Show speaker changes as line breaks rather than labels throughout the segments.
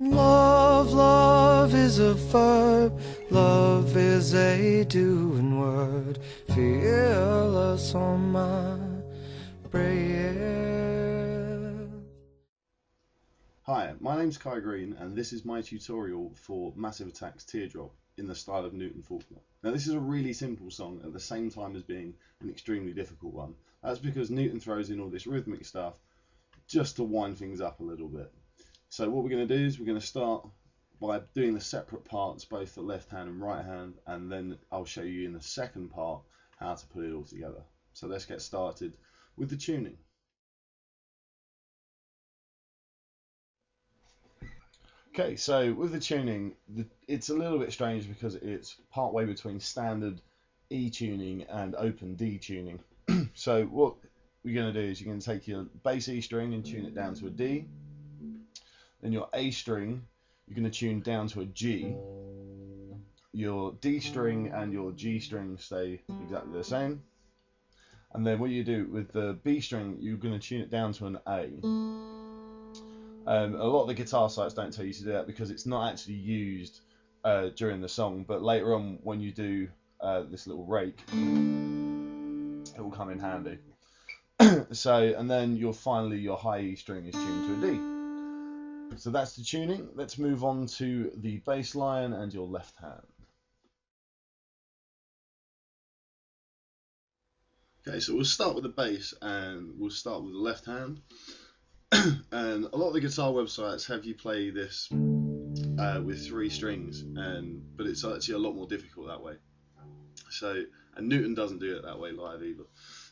Love, love is a verb, love is a doing word, fearless on my breath.
Hi, my name's Kai Green and this is my tutorial for Massive Attack's Teardrop in the style of Newton Faulkner. Now this is a really simple song at the same time as being an extremely difficult one. That's because Newton throws in all this rhythmic stuff just to wind things up a little bit. So what we're going to do is we're going to start by doing the separate parts, both the left hand and right hand, and then I'll show you in the second part how to put it all together. So let's get started with the tuning. Okay, so with the tuning, it's a little bit strange because it's part way between standard E tuning and open D tuning. So what we're going to do is you're going to take your bass E string and tune it down to a D. Then your A string, you're going to tune down to a G. Your D string and your G string stay exactly the same. And then what you do with the B string, you're going to tune it down to an A. A lot of the guitar sites don't tell you to do that because it's not actually used during the song, but later on when you do this little rake, it will come in handy. And then your high E string is tuned to a D. So that's the tuning. Let's move on to the bass line and your left hand. Okay, so we'll start with the bass and we'll start with the left hand. And a lot of the guitar websites have you play this with 3 strings, but it's actually a lot more difficult that way. And Newton doesn't do it that way live either.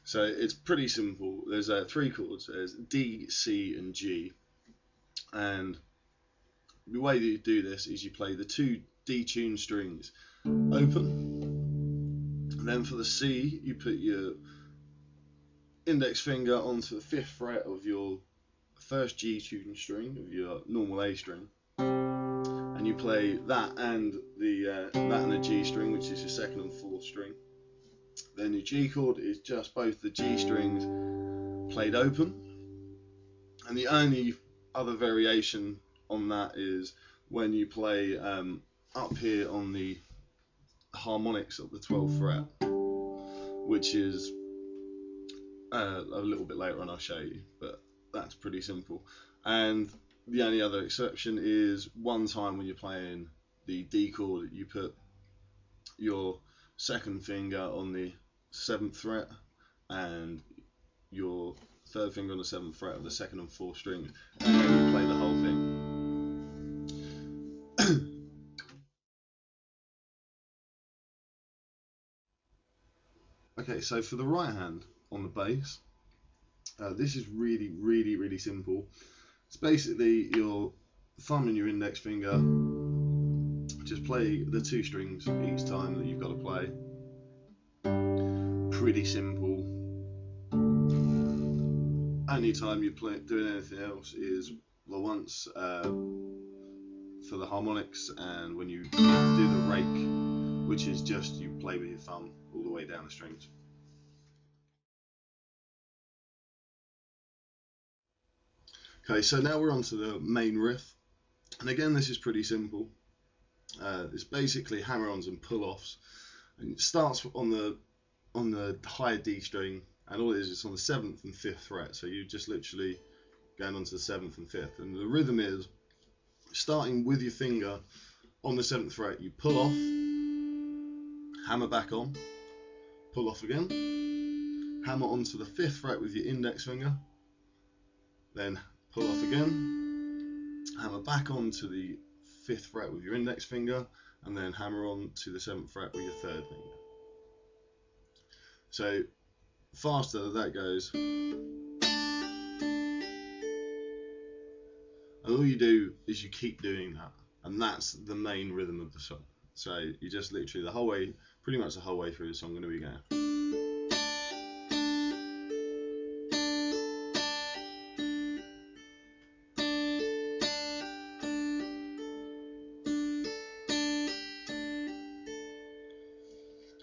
So it's pretty simple. There's 3 chords. There's D, C, and G. And the way that you do this is you play the 2 D-tuned strings open. And then for the C, you put your index finger onto the 5th fret of your first G-tuned string of your normal A string, and you play that and the G string, which is your 2nd and 4th string. Then your G chord is just both the G strings played open, and the only other variation on that is when you play up here on the harmonics of the 12th fret, which is a little bit later on I'll show you, but that's pretty simple. And the only other exception is one time when you're playing the D chord, you put your 2nd finger on the 7th fret and your 3rd finger on the 7th fret of the 2nd and 4th strings, and then you play the whole thing. Okay, so for the right hand on the bass, this is really simple. It's basically your thumb and your index finger. Just play the 2 strings each time that you've got to play. Pretty simple. Only time you play doing anything else is the once for the harmonics and when you do the rake, which is just you play with your thumb all the way down the strings. Okay, so now we're on to the main riff, and again this is pretty simple. It's basically hammer-ons and pull-offs, and it starts on the high D string, and all it is on the 7th and 5th fret. So you're just literally going onto the 7th and 5th, and the rhythm is starting with your finger on the 7th fret. You pull off, hammer back on, pull off again, hammer onto the 5th fret with your index finger, then pull off again, hammer back onto the 5th fret with your index finger, and then hammer on to the 7th fret with your 3rd finger. So faster that goes, and all you do is you keep doing that, and that's the main rhythm of the song. So you just literally the whole way, pretty much the whole way through the song, going to be going.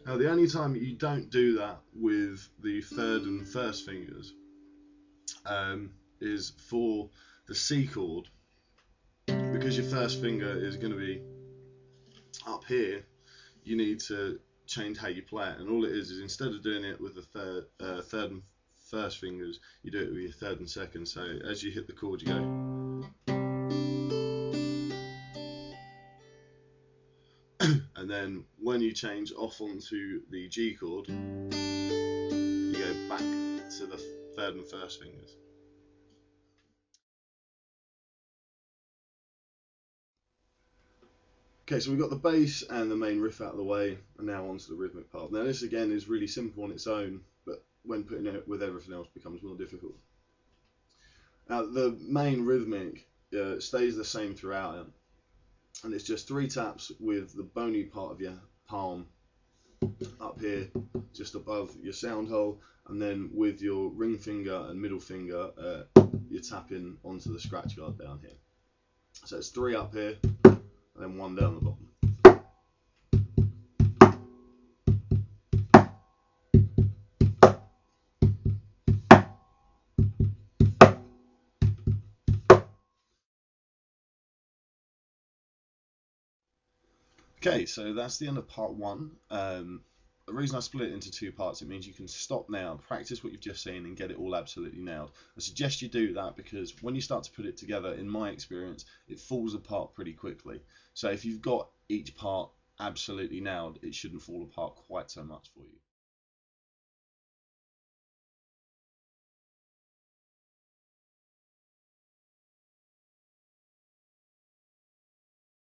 Now the only time you don't do that with the 3rd and 1st fingers is for the C chord, because because your first finger is going to be up here, you need to change how you play it. And all it is instead of doing it with the third and first fingers, you do it with your third and second. So as you hit the chord, you go. And then when you change off onto the G chord, you go back to the third and first fingers. Okay, so we've got the bass and the main riff out of the way, and now onto the rhythmic part. Now this again is really simple on its own, but when putting it with everything else becomes more difficult. Now the main rhythmic stays the same throughout it, and it's just 3 taps with the bony part of your palm up here, just above your sound hole, and then with your ring finger and middle finger, you're tapping onto the scratch guard down here. So it's 3 up here, and then 1 down the bottom. Okay, so that's the end of part 1. The reason I split it into 2 parts, it means you can stop now, practice what you've just seen, and get it all absolutely nailed. I suggest you do that because when you start to put it together, in my experience, it falls apart pretty quickly. So if you've got each part absolutely nailed, it shouldn't fall apart quite so much for you.